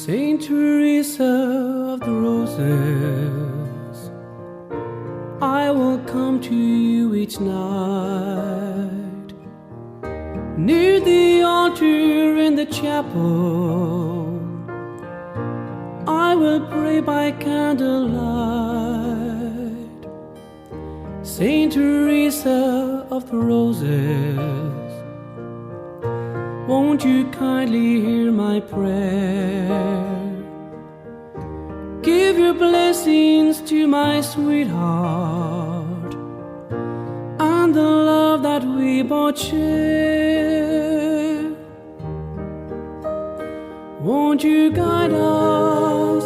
Saint Teresa of the Roses, I will come to you each night, near the altar in the chapel. I will pray by candlelight. Saint Teresa of the Roses, won't you kindly hear my prayer? Give your blessings to my sweetheart and the love that we both share. Won't you guide us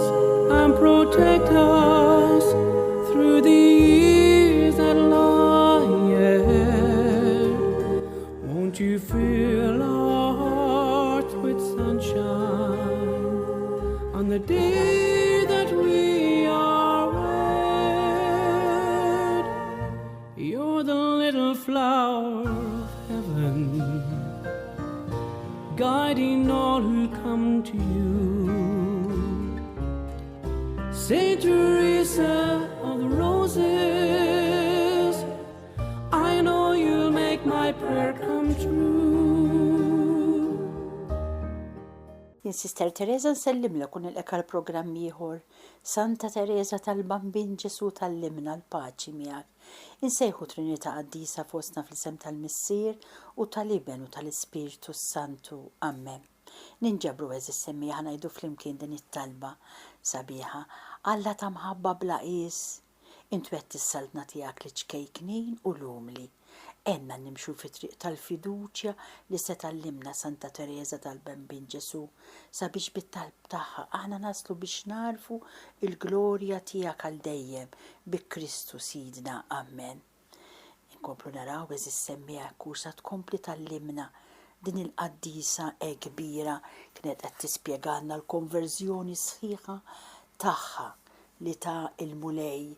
and protect us through the years that lie ahead? Won't you fill our hearts with sunshine on the day that we are wed? You're the little flower of heaven, guiding all who come to you. Saint Teresa of the Roses, I know you'll make my prayer come true. Jien Sister Teresa nsellimlek u nilqek għal programm ieħor. Santa Teresa tal-Bambin Ġesu tallimna l-paċi miegħek. Insejħu Trinità Qaddisa fostna fl-isem tal-Missier u tal-Iben u tal-Ispiritu Santu. Amen. Ninġabru eżis semmija ħanajdu flimkien din it-talba sabiħa. Alla ta' mħabba bla qis, intu qed tissaltna tiegħek li ċkejknin u lumli. Enna nimxu fi triq tal-fiduċja li se tallimna Santa Teresa tal-Bambin Ġesu sabiex bit-talb tagħha aħna naslu biex narfu il-glorja tiegħek għal dejjem bi Kristu Sidna. Amen. Inkomplu naraw eżis semmija kursa tkompli tallimna din il-qaddisa kbira kienet qed tispjegalna l-konverżjoni sħiħa tagħha li ta' il-mulej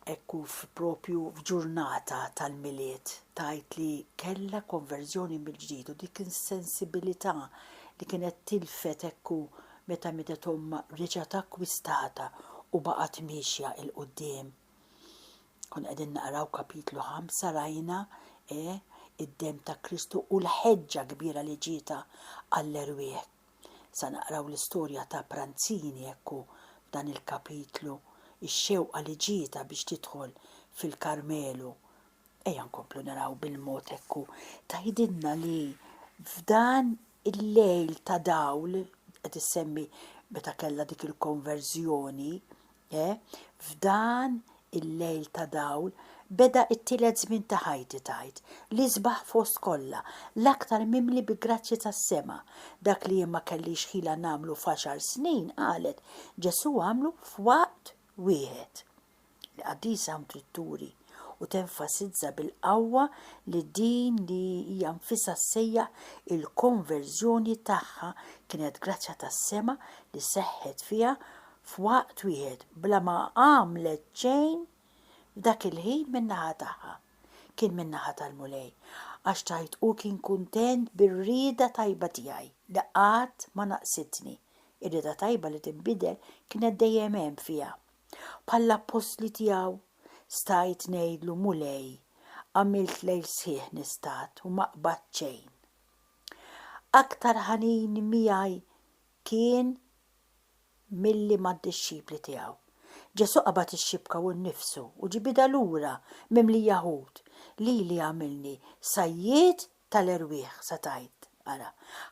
ekku propju f'ġurnata tal-miliet tajt li kella konverżjoni mill-ġdid u dik insensibilità li kienet tilfet ekku meta mietet omma reġgħet akkwistata u baqgħet miexja il-qudiem. Kon qegħdin naqraw kapitlu 5 rajna id-dem ta' Kristu u l-ħeġġa kbira li ġieta għall-erwieħ. Sa naqraw l-istorja ta' Pranzini ekku f'dan il-kapitlu, ix-xewqa li ġieta biex tidħol fil-Karmelu. Ejja nkomplu naraw bil-mod ekku tgħidilna li f'dan il-lejl ta' dawl qed issemmi meta kellha dik il-konverżjoni, f'dan il-lejl ta' dawl beda it-tielet żmien ta' ħajti tajt li sbaħ fost kollha l-aktar mimli bi grazzji tas-sema. Dak li jien ma kellix ħila nagħmlu f'10 snin qalet Ġesu għamlu f'waqt wieħed. L-qaddisa tritturi u tenfasizza bil-qawwa li din li hija nfisha ssejjaħ il-konverżjoni tagħha kienet grazzja tas-sema li seħħet fiha f'waqt wieħed bla ma għamlet xejn f'dak il-ħin min-naħa tagħha. Kien min-naħa tal-mulej għax tajt u kien kuntent bir-rieda tajba tiegħi li qatt ma naqsitni. Ir-rieda tajba li tinbidel kienet dejjem hemm fiha. Bħall-apostli tiegħu stajt ngħidlu mulej għamilt lejl sħiħ nistat u ma qbad xejn. Aktar ħanin miegħi kien milli mad-dixxipli tiegħu. Ġesu qabad ix-xibka u nnifsu u ġibida lura mimli Jaħud li għamilni sajjiet tal-erwieħ sa tajt. Ara,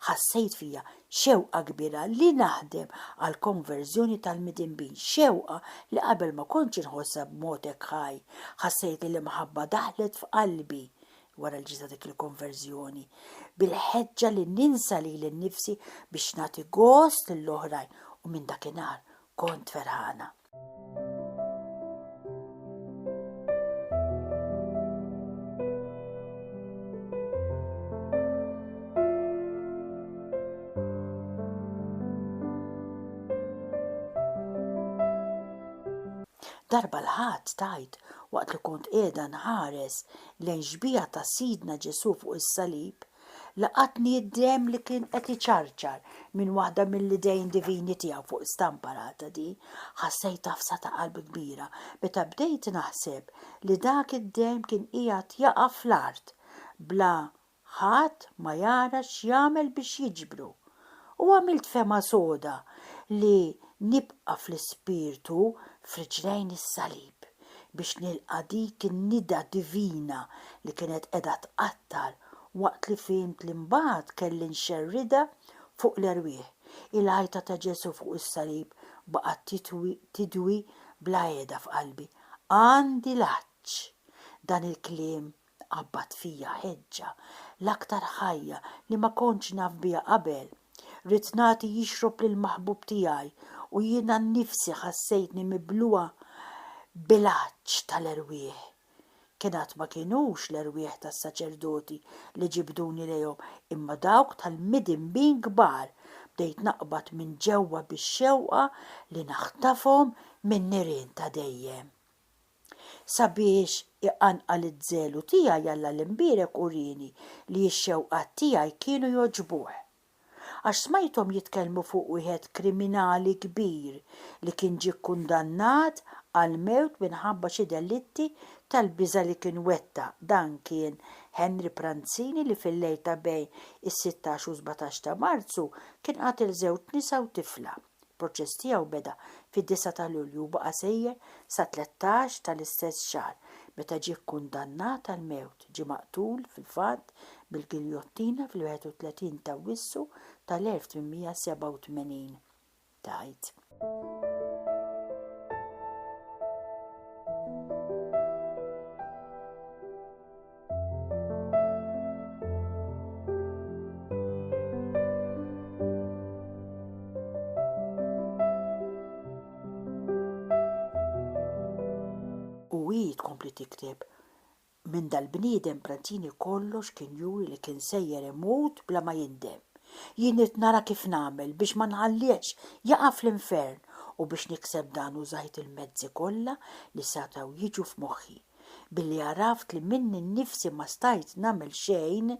ħassejt fija xewqa kbira li naħdem għal konverżjoni tal-midinbin, xewqa li qabel ma kontx inħossha b'mod hekk ħaj. Ħassejt li l-imħabba daħlet f'qalbi wara l-ġita dik il-konverżjoni bil-ħeġġa li ninsa lili nnifsi biex nagħti gost lill-oħrajn u minn dakinhar kont ferħana. Darba l-ħadd tajt waqt li kont qiegħda nħares lejn xbija ta' Sidna Ġesu fuq is-salib, laqatni id-dem li kien qed iċarċar minn waħda mill-idejn divini tiegħu fuq istamparata di, ħassejt tafsa ta' qalb kbira meta bdejt naħseb li dak id-dem kien qiegħed jaqa' fl-art bla ħadd ma jara x'jagħmel biex jiġbru. U għamilt fema soda li nibqa' fl-ispirtu f'riġlejn is-salib biex nilqa' dik in-nida divina li kienet qiegħda tqattar waqt li fimt li mbagħad kelli nxerrida fuq l-erwieħ. Il-ħajta ta' Ġesu fuq is-salib baqgħet tidwi bla qiegħda f'qalbi. Għandi laċċ. Dan il-kliem qabbad fija ħeġġa l-aktar ħajja li ma kontx naf biha qabel. Rid nagħti jixrob lill-maħbub tiegħi u jiena nnifsi ħassejtni mibluha bil-għaġġ tal-erwieħ. Kienet ma kienux l-erwieħ tas-saċerdoti li ġibduni lejhom imma dawk tal-midinbin kbar. Bdejt naqbad minn ġewwa bix-xewqa li naħtafhom minn nirien ta' dejjem. Sabiex iqanqal iż-żelu tiegħi alla l-imbierek urini li x-xewqat tiegħi kienu joġbuh. Għax smajthom jitkellmu fuq wieħed kriminali kbir li kien ġie kundannat għal mewt minħabba xi delitti tal-biża' li kien wettaq. Dan kien Henry Pranzini li fil-lejl ta' bejn is-16 u 17 ta' Marzu kien qatel żewġ nisa u tifla. Il-proċess tiegħu beda fid-9 ta' Lulju u baqa' sejjer sa 13 tal-istess xahar meta ġie kkundannat għal mewt. Ġie maqtul fil-fatt bil-giljottina fil-31 ta' Wissu tal-1887 tgħid. U tkompli tikteb minn dal-bniedem Pranzini kollox kien juri li kien sejjer imut bla ma jindem. Jien nara kif nagħmel biex ma nħallihx jaqa' fl-infern u biex nikseb dan użajt il-mezzi kollha li setgħu jiġu f'moħħi. Billi għaraft li minni nnifsi ma stajt nagħmel xejn,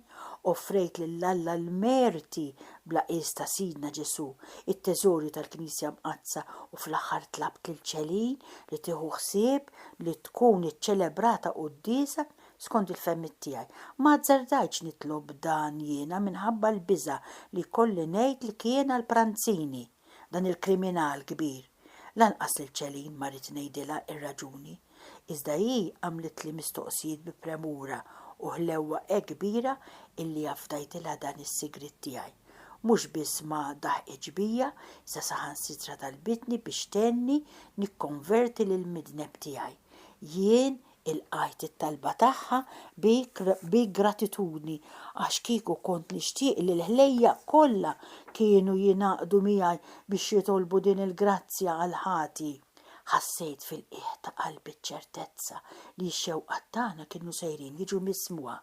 offrejt lill-Alla l-merti bla qis ta' Sidna Ġesu, it-teżori tal-Knisja mqazza u fl-aħħar tlabt lill-ċelin li tieħu ħsieb li tkun iċċelebrata qudiesa skont il-femmit tiegħi. Ma żardajtx nitlob dan jiena minħabba l-biża' li kolli ngħid li kien għal Pranzini, dan il-kriminal kbir. Lanqas lill-ċelin ma rrid ngħidilha ir-raġuni. Iżda hi għamlet li mistoqsijiet bi premura u ħlewwa kbira illi affdajtilha dan is-sigriet tiegħi. Mhux biss ma daħqitx bija, sa saħansitra talbitni biex tenni nikkonverti lill-midneb tiegħi. Jien ilqajt it-talba tagħha bi gratitudni għax kieku kont nixtieq li l-ħlejja kollha kienu jingħaqdu miegħi biex jitolbu din il-grazzja għal ħati. Ħassejt fil-qiegħ ta' qalbi ċ-ċertezza li x-xewqat tagħna kienu sejrin jiġu mismuha,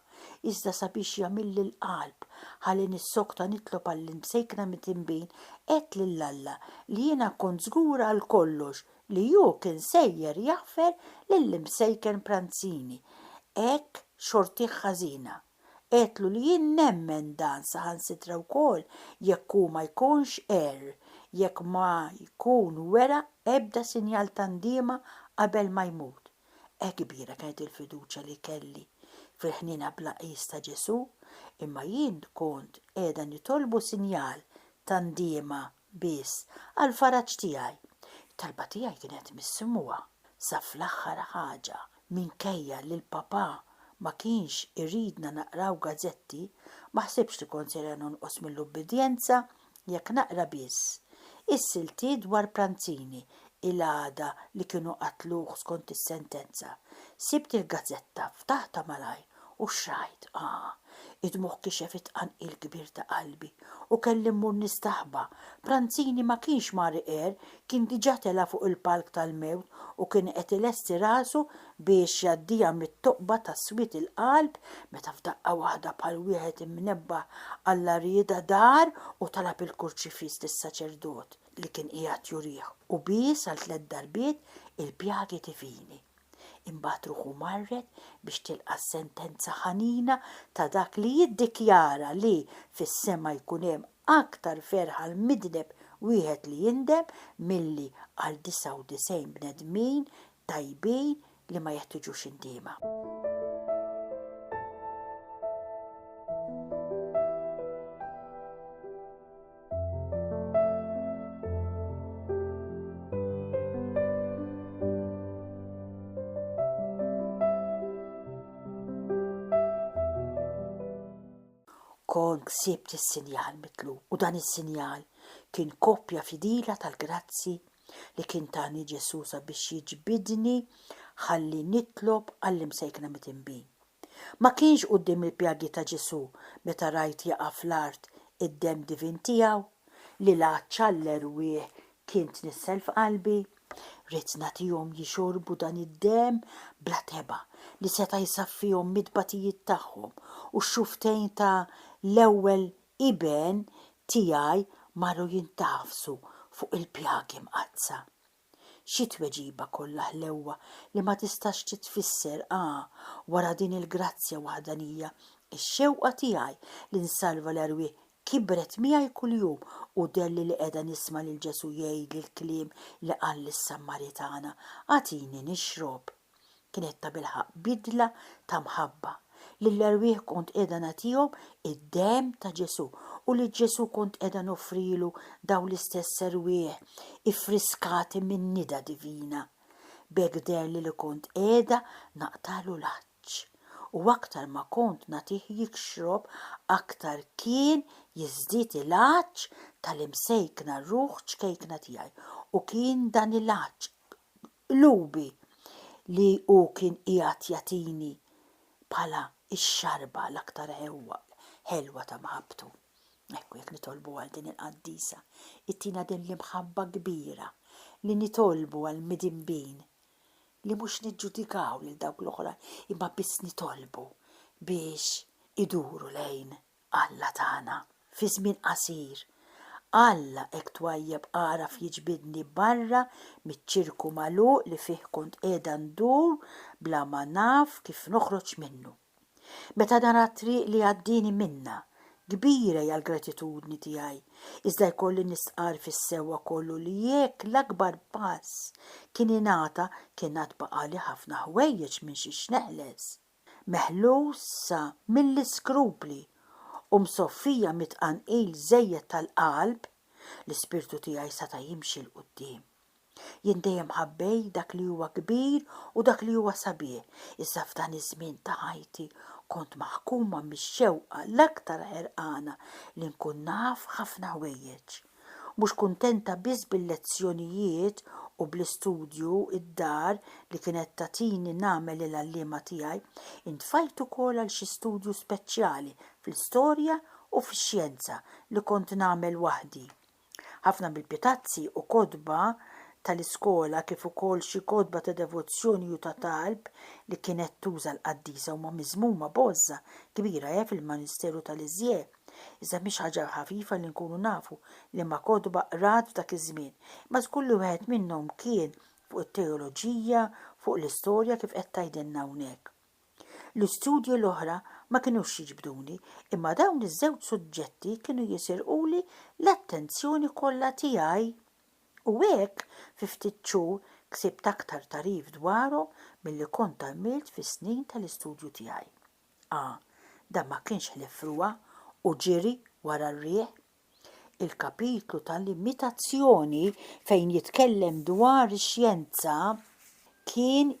iżda sabiex jagħmilli l-qalb ħalli nissokta nitlob għall-imsejkna mitinbin qed lill-Alla li jiena kont żgura għal kollox li hu kien sejjer jaħfer lill-imsejken Pranzini. Hekk xortih ħażina. Qedlu li jien nemmen dan saħansitra wkoll jekk hu ma jkunx jekk ma jkun wera ebda sinjal tandiema qabel ma jmut. Kbira kienet il-fiduċja li kelli fil-ħnina bla qis ta' Ġesu, imma jien kont qiegħda nitolbu sinjal tandiema biss għal faraġġ tiegħi. Talba tiegħi kienet mismuha sa fl-aħħar ħaġa minkejja li l-papà ma kienx iridna naqraw gazzetti, ma ħsibx li kont sejra nonqos mill-ubbidjenza jekk naqra biss. Is-silti dwar Pranzini il-għada li kienu qatluh skont is-sentenza. Sibt il-gazzetta ftaħta malaj u xrajt, id-dmuħ kixef itqanqil kbir ta' qalbi u kelli mmur nistaħba. Pranzini ma kienx mari kien diġà tela fuq il-palk tal-mewt u kien qed ilesti rasu biex jaddija mit-toqba ta' swit il-qalb meta f'daqqa waħda bħal wieħed imnebba alla rieda dar u talab il-kurċifiż lis-saċerdot li kien qiegħed jurih u biss għal 3 darbiet il-pjagi divini. imbagħad ruħu marret biex tilqa' sentenza ħanina ta' dak li jiddikjara li fis-sema jkun hemm aktar ferħa l-midneb wieħed li jindeb milli għal 99 bnedmin tajbin li ma jeħtieġux indiema. Kont ksibt is-sinjal mitlub u dan is-sinjal kien koppja fidila tal-grazzi li kien tani Ġesusa biex jiġbidni ħalli nitlob għall-imsejkna mitinbin. Ma kienx quddiem il-pjagi ta' Ġesu meta rajt jaqa' fl-art id-dem divin tiegħu li ċaller wieħ kien tnissel f'qalbi. Rid nagħtihom jixorbu dan id-dem bla teba li seta' jsaffihom mid-batijiet tagħhom u x-xuftejn ta' l-ewwel iben tiegħi marru jintafsu fuq il-pjagi mqazza. Xi tweġiba kollha ħlewwa li ma tistax titfisser wara din il-grazzja waħdanija, ix-xewqa tiegħi li nsalva l-arwieħ kibret miegħi kuljum u delli li qiegħda nisma' lil Ġesu jgħid il-kliem li qal lis-Sammaritana agħtini nixrob. Kienet ta' bilħaq bidla ta' mħabba li l-arwieħ kont qiegħda nagħtihom id-dem ta' Ġesu u li Ġesu kont qiegħda nofrilu dawn l-istess arwieħ ifriskati minn nida divina. B'hekk delli li kont qiegħda naqtalu laċċ u aktar ma kont nagħtih jixrob aktar kien jiżdied il-laċċ tal-imsejkna ruħ ċkejkna tiegħi u kien dan il-laċċ lubi li hu kien qiegħed jagħtini bħala ix-xarba l-aktar ħelwa ta' maħabtu. Ekku jekk nitolbu għal din il-qaddisa, ittina din l-imħabba kbira li nitolbu għal midinbin li mhux niġġudikaw lil dawk l-oħra imma biss nitolbu biex iduru lejn Alla tagħna fi żmien qasir. Alla hekk twajjeb qaraf jiġbidni barra miċ-ċirku magħluq li fih kont qiegħda ndur bla ma naf kif noħroġ minnu. Meta nara t-triq li għaddini minnha, kbira hija l-gratitudni tiegħi, iżda jkolli nistqar fis-sewwa kollu li jekk l-akbar pass kien ingħata kien baqali ħafna ħwejjeġ minn xi xneħles. Meħlusa mill-iskrupli u msoffija mitqanqil żejjed tal-qalb, l-ispirtu tiegħi seta' jimxi l quddiem. Jien dejjem ħabbej dak li huwa kbir u dak li huwa sabiħ, iżda f'dan iż-żmien ta' ħajti kont maħkuma mix-xewqa l-aktar ħerqana li nkun naf ħafna ħwejjeġ. Mhux kuntenta biss bil-lezzjonijiet u bl-istudju id-dar li kienet tagħtini nagħmel il-għalliema tiegħi, intfajt ukoll għal xi studju speċjali fl-istorja u fix-xjenza li kont nagħmel waħdi. Ħafna bil-pitazzi u kodba tal-iskola kif ukoll xi kodba ta' devozzjoni u ta' talb li kienet tuża l-qaddisa huma miżmuma bożza kbira fil-Ministeru tal-Iżjed. Iżda mhix ħaġa ħafifa li nkunu nafu li ma kodba qrat f'dak iż-żmien, ma kullu wieħed minnhom kien fuq it-teoloġija, fuq l-istorja kif qed tgħidilna hawnhekk. L-istudju l-oħra ma kinux jiġbduni, imma dawn iż-żewġ suġġetti kienu jisirquli l-attenzjoni kollha tiegħi. U hekk fi ftit xhur ksibt aktar tarif dwarhom milli kont għamilt fis-snin tal-istudju tiegħi. Dan ma kienx ħlifruha u ġiri wara r-rieħ. Il-kapitlu tal-imitazzjoni fejn jitkellem dwar ix-xjenza kien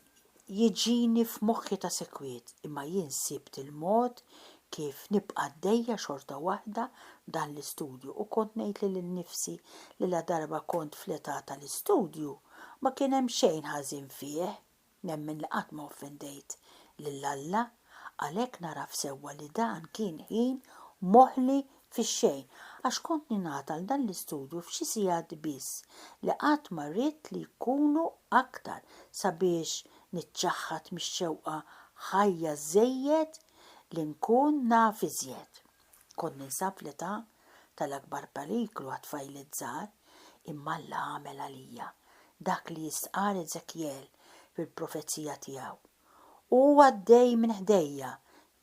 jiġini f'moħħi ta' sekwiet, imma jien sibt il-mod kif nibqa' għaddejja xorta waħda dan l-istudju u kont ngħid lil nnifsi li la darba kont fl-età tal-istudju ma kien hemm xejn ħażin fih, nemmen li qatt ma offendejt lil Alla, għalhekk naraf sewwa li dan kien ħin moħħli fix-xejn għax kont ningħata dan l-istudju f'xi sigħat biss li qatt ma rrid li jkunu aktar sabiex niċċaħħad mix-xewqa ħajja żejjed li nkun naf iżjed. Kont ninsab fl-età tal-akbar periklu għat-tfajliet żgħar imma Alla għamel għalija dak li jistqar Eżekjel fil-profezija tiegħu. U għaddej minn ħdejja.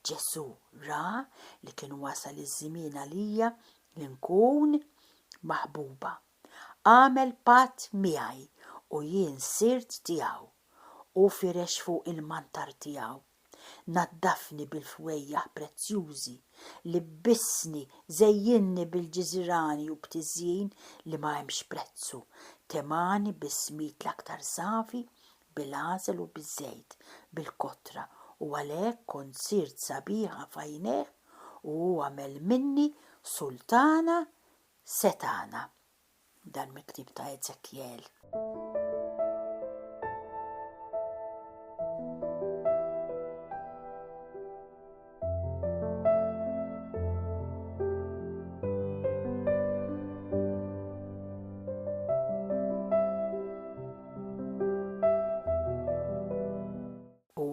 Ġesu ra li kien wasal iż-żmien għalija li nkun maħbuba. Għamel patt miegħi u jien sirt tiegħu u firex fuq il-mantar tiegħu. Naddafni bil-fwejjaħ prezzjużi, libbisni, żejjinni bil-ġiżrani u btiżjien li ma hemmx prezzu, temani bis-smit l-aktar safi, bil-għażel u biż-żejt, bil-kotra, u għalhekk kont sirt sabiħa f'għajnejh u għamel minni sultana setana. Dan miktib ta' Ezekiel.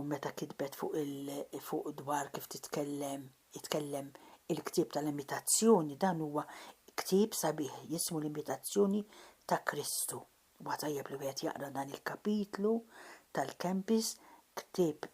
Meta kitbet fuq dwar kif jitkellem il-ktib tal-imitazzjoni, dan huwa ktib sabiħ jismu l-imitazzjoni ta' Kristu. Tajjeb li wieħed jaqra dan il-kapitlu tal-Kempis, ktib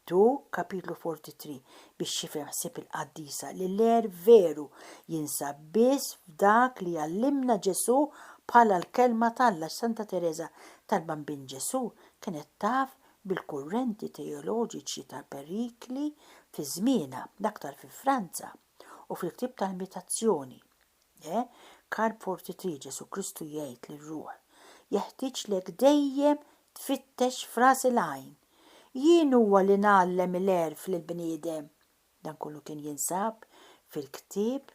2, kapitlu 43, biex jifhem ħsieb il-qaddisa li l-er veru jinsab biss f'dak li għallimna Ġesu bħala l-kelma tal-Alla. Santa Teresa tal-Bambin Ġesu kienet taf bil-kurrenti teoloġiċi tal-perikli fi żmienha, l-aktar fi Franza, u fil-ktib tal-imitazzjoni. Karl 43 Ġesu Kristu jgħid lir-ruħ, jeħtieġ lek dejjem tfittex f'ras il-għajn. Jien huwa li nagħllem l-erf lill-bniedem. Dan kollu kien jinsab fil-ktib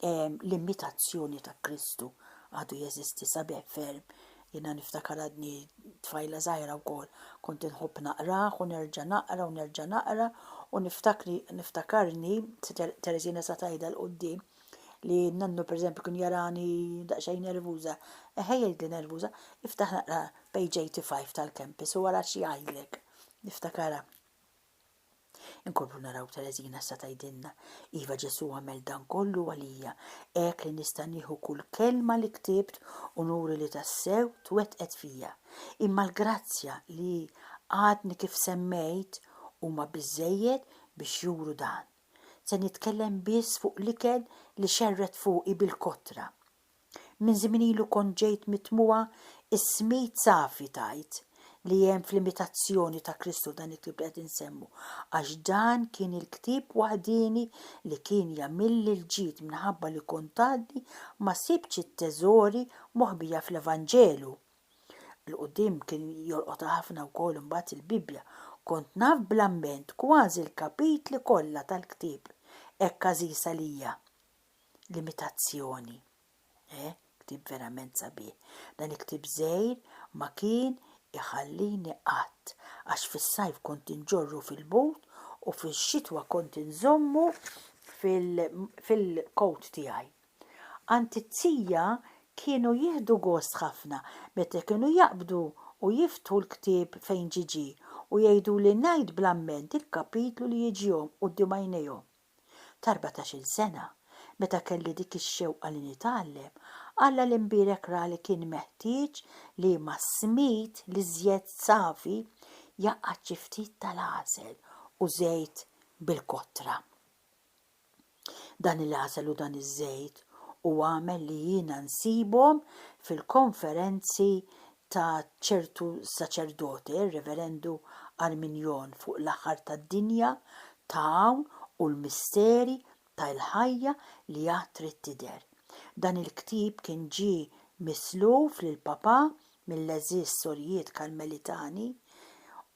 l-imitazzjoni ta' Kristu. Għadu jeżisti sabiħ ferm. Jiena niftakar għadni tfajla żgħira wkoll, kont inħobb naqrah u nerġa' naqra u niftakarni Teresina sa tgħidha l-qudiem li nannu pereżempju kien jarani daqsxejn nervuża. Ejja li nervuża, iftaħ naqra page 85 tal-Kempis u wara xi jgħidlek. Niftakara. Inkomplu naraw Teresina sa tgħidilna, iva Ġesu għamel dan kollu għalija, hekk li nista' nieħu kull kelma li ktibt u nuri li tassew twettqet fija. Imma l-grazzja li għadni kif semmejt huma biżżejjed biex juru dan. Se nitkellem biss fuq l-ikel li xerret fuqi bil-kotra. Minn żmien ilu kont ġejt mitmuha is-smit safi tajt li hemm fl-imitazzjoni ta' Kristu dan il-ktib qed insemmu, għax dan kien il-ktib waħdini li kien jagħmilli l-ġid minħabba li kont għaddi ma sibx it-teżori moħbija fl-Evanġelu. L-qudiem kien jolqot ħafna wkoll imbagħad il-Bibja. Kont naf bl-amment kważi l-kapitli kollha tal-ktib. Hekk għażisa lija. L-imitazzjoni. Ktib verament sabiħ. Dan il-ktib żgħir ma kien iħallini qatt, għax fis-sajf kont inġorru fil-bot u fix-xitwa kont inżommu fil-kowt tiegħi. Antizzija kienu jieħdu gost ħafna meta kienu jaqbdu u jiftu l-ktieb fejn ġiġi u jgħidu li ngħid bl-amment il-kapitlu li jiġihom quddiem għajnejhom. Ta' 14-il sena, meta kelli dik ix-xewqa li nitgħallem, Alla l-imbirek ra li kien meħtieġ li ma' smit li żjed safi jaqgħad xi ftit tal-għasel u żejt bil-kotra. Dan il-għasel u dan iż-żejt u għamel li jiena nsibhom fil-konferenzi ta' ċertu saċerdoti, il-Reverendu Arminjon fuq l-aħħar tad-dinja ta' hawn u l-misteri tal-ħajja li trid tidher. Dan il-ktib kien ġie misluf lill-Papa mill-Eżis Sorjiet Karmelitani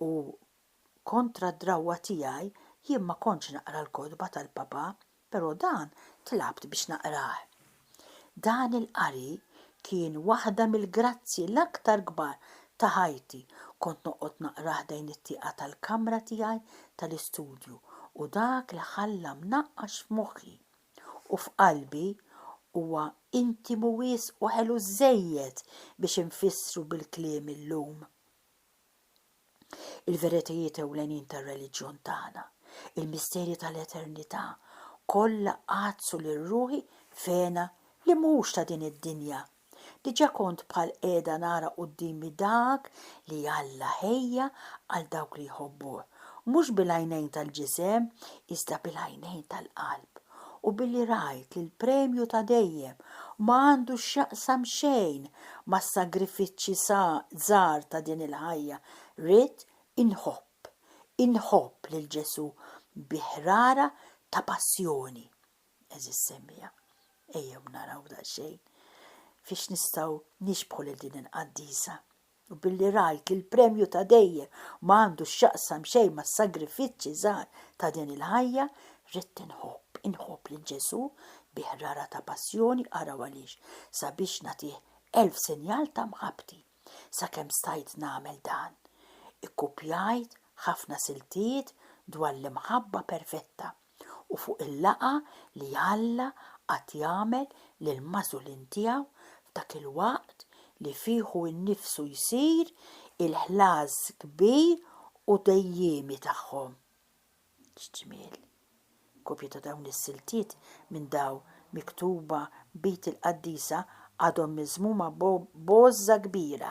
u kontra d-drawwa tiegħi jien ma kontx naqra l-kodba tal-Papa, però dan tlabt biex naqrah. Dan il-qari kien waħda mill-grazzi l-aktar kbar ta' ħajti. Kont noqgħod naqrah dejn it-tieqa tal-kamra tiegħi tal-istudju u dak li ħalla mnaqqax f'moħħi u f'qalbi huwa intimu wisq u ħelu żejjed biex infissru bil-kliem illum. Il-veritajiet ewlenin tar-reliġjon tagħna, il-misterji tal-eternità, kollha qazzu lir-ruħi fena li mhux ta' din id-dinja. Diġà kont bħal qiegħda nara qudiemi dak li Alla ħejja għal dawk li jħobbuh, mhux bil-għajnejn tal-ġisem, iżda bil-għajnejn tal-qalb. U billi rajt li l-premju ta' dejjem ma għandu x'jaqsam xejn mas sagrifiċċji żgħar ta' din il-ħajja, rid inħobb lil Ġesu biħrara ta' passjoni. Eżis semmija, ejjew naraw daqsxejn fiex nistgħu nixbħu lil din il-qaddisa. U billi rajt li l-premju ta' dejjem ma għandu x'jaqsam xejn mas-sagrifiċċji żgħar ta' din il-ħajja, rid inħobb lil Ġesu biħrara ta' passjoni araw għaliex sabiex nagħtih 1000 sinjal ta' mħabbti. Sakemm stajt nagħmel dan, ikkupjajt ħafna siltiet dwar l-imħabba perfetta u fuq il-laqa li Alla qatt jagħmel lil mażulin tiegħu f'dak il-waqt li fieħu nnifsu jsir il-ħlas kbir u dejjemi tagħhom. X'ġmiel. Kopji ta' dawn is-siltiet minn daw miktuba bit il-qaddisa għadhom miżmuma bożza kbira.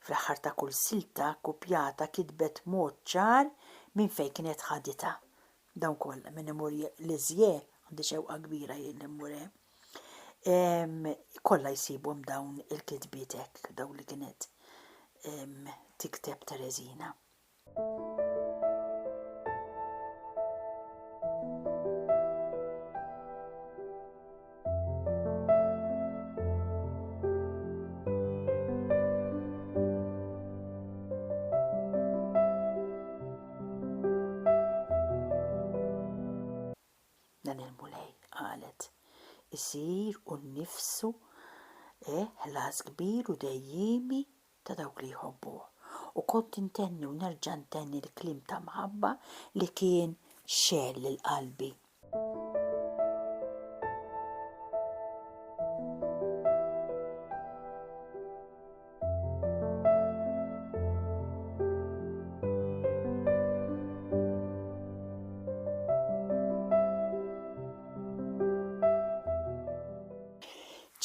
Fl-aħħar ta' kull silta kopjata kitbet mod ċar minn fejn kienet ħadita. Dawn kollha minn imur l-iżjed għandi xewqa kbira jien immur kollha jsibhom dawn il-kitbiet hekk dawn li kienet tikteb Tereżina. Dan il-mulej qalet isir u nnifsu ħlas kbir u dejjimi ta' dawk li jħobbuh. U kont intenni u nerġa' ntenni l-kliem ta' mħabba li kien xell lil qalbi.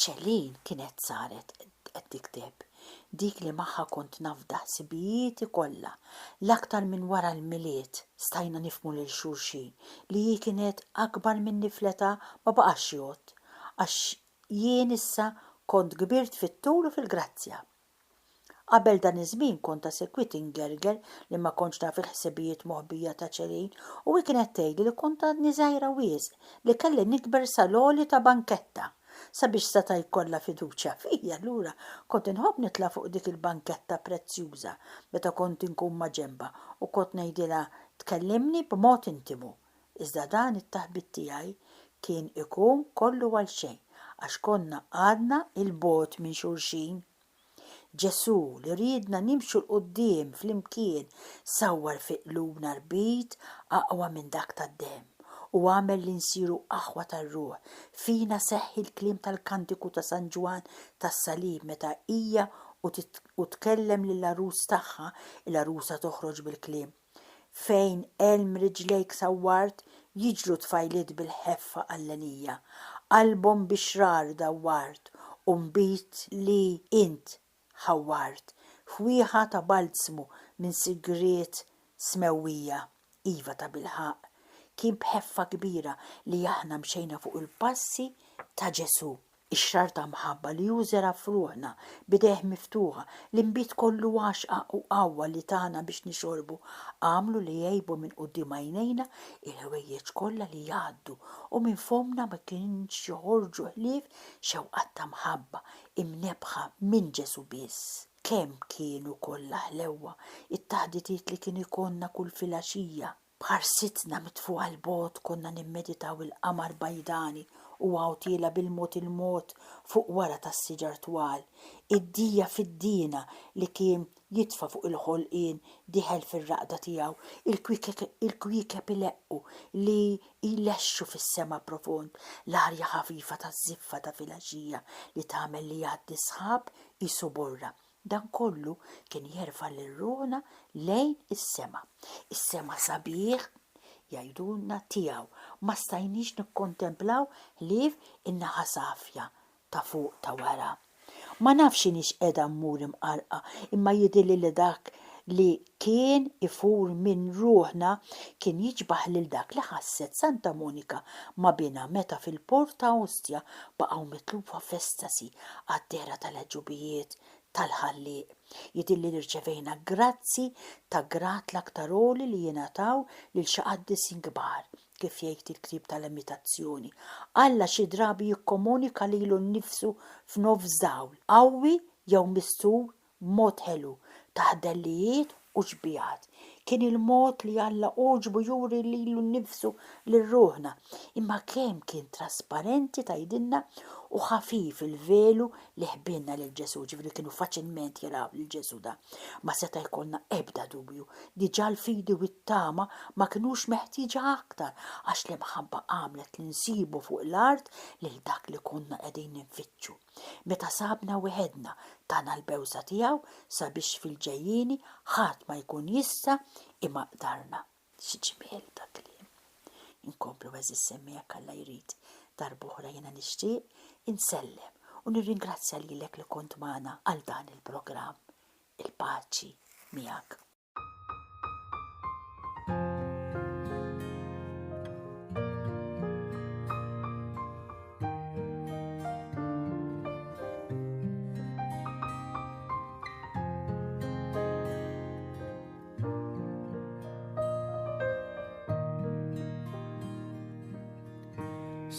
ċelin kienet saret qed tikteb dik li magħha kont nafda ħsibijieti kollha l-aktar minn wara l-miliet stajna nifhmu lil xulxin li hi kienet akbar minni fl-età ma baqax jgħod għax jien issa kont kbirt fit-tul u fil-grazzja. Qabel dan iż-żmien kont ta' sekwit ingerger li ma kontx naf il-ħsibijiet moħbija ta' ċelin u hi kienet tgħidli li kont għadni żgħira wisq li kelli nikber saloli ta' banketta. Sabiex seta' jkollha fiduċja fija allura kont inħobb nitla' fuq dik il-banketta prezzjuża meta kont inkun ma' ġenba u kont ngħidilha tkellimni b'mod intimu. Iżda dan it-taħbit tiegħi kien ikun kollu għal xejn għax konna għadna il-bogħod minn xulxin. Ġesu li ridna nimxu l-qudiem flimkien sawwar fi qlubna rbit aqwa minn dak tad-demm u għamel li nsiru aħwa tar-ruħ. Fina seħħi l-kliem tal-kantiku ta' San Ġwan tas-Salib meta hija u tkellem lill-arus tagħha, il-arusa toħroġ bil-kliem. Fejn elm riġlejk sawwart jiġru tfajliet bil-ħeffa qallenija. Qalbhom bixrar dawwart u mbit li int ħawwart. Fwieħa ta' balzmu minn sigriet smewwija. Iva ta' bilħaq. Kien bħeffa kbira li aħna mxejna fuq il-passi ta' Ġesu. Ix-xar ta' mħabba li jużera f'ruħna bidejh miftuħa li nbit kollu għaxqa u qawwa li tagħna biex nixorbu għamlu li jgħibu minn quddiem għajnejna il-ħwejjeġ kollha li jgħaddu u minn fomna ma kienx joħorġu ħlief xewqat ta' mħabba imnebħa minn Ġesu biss. Kemm kienu kollha ħlewwa it-taħditiet li kien ikollna kull filgħaxija. Bħarsitna mitfuqa l-bogħod konna nimmeditaw il-qamar bajdani u għawtila bil-mod il-mod fuq wara tas-siġar twal. Id-dija fid-dina li kien jitfa fuq il-ħolqien diħel fir-raqda tiegħu, il-kwiekeb ileqqu li jlexxu fis-sema profond, l-arja ħafifa taż-żiffa ta' filgħaxija li tagħmel li jgħaddi sħab isu borra. Dan kollu kien jerfa' lil-ruħna lejn is-sema. Is-sema sabiħ jgħidulna tiegħu ma stajniex nikkontemplaw ħlief in-naħa safja ta' fuq ta' wara. Ma nafx nix edha mmur imqarqa, imma jidilli li dak li kien ifur minn ruħna kien jiġbaħ lil dak li ħasset Santa Monika ma bina meta fil-port ta' Ostia baqgħu mitluba f'estasi għad-dera tal-Eġubijiet tal-ħalliq. Jidilli li rċevejna grazzi ta' grat l-aktaroli li jingħataw lil xi qaddisin kbar, kif jgħid il-ktieb tal-imitazzjoni. Alla xi drabi jikkomunika lilu nnifsu f'nofs dawl, qawwi jew mistur mod ħelu, taħdellijiet u ġbijat. Kien il-mod li Alla oġbu juri lilu nnifsu lir-ruħna, imma kemm kien trasparenti tgħidilna u ħafif il-velu li ħbinna lil Ġesu, ġifieri kienu faċilment jaraw lil Ġesu da. Ma seta' jkollna ebda dubju, diġà l-fidi u t-tama ma kinux meħtieġa aktar għax l-imħabba għamlet li nsibu fuq l-art lil dak li konna qegħdin ninfittxu. Meta sabna weħedna tana l-bewsa tiegħu sabiex fil-ġejjieni ħadd ma jkun jista' imaqdarna. Xi ġmiel dak li. Inkomplu eżis semmija Alla jrid. Darb'oħra jiena nixtieq insellem u nirringrazzja lilek li kont magħna għal dan il-programm. Il-paċi miegħek.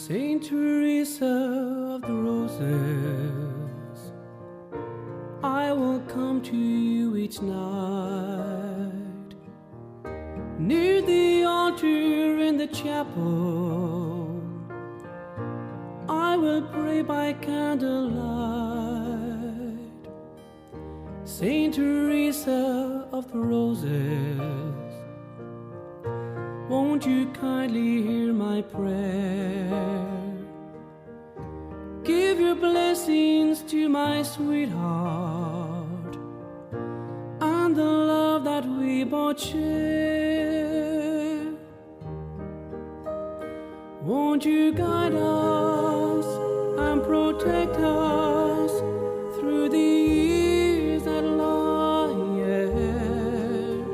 Saint Teresa of the Roses, I will come to you each night, near the altar in the chapel, I will pray by candlelight. Saint Teresa of the Roses, won't you kindly hear my prayer? Give your blessings to my sweetheart and the love that we both share. Won't you guide us and protect us through the years that lie ahead?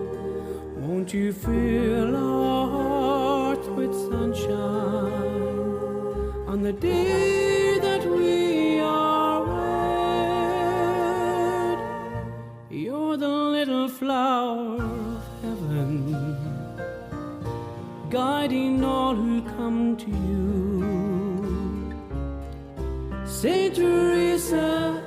Won't you fill our hearts with sunshine on the day that we are wed? You're the little flower of heaven, guiding all who come to you. Saint Teresa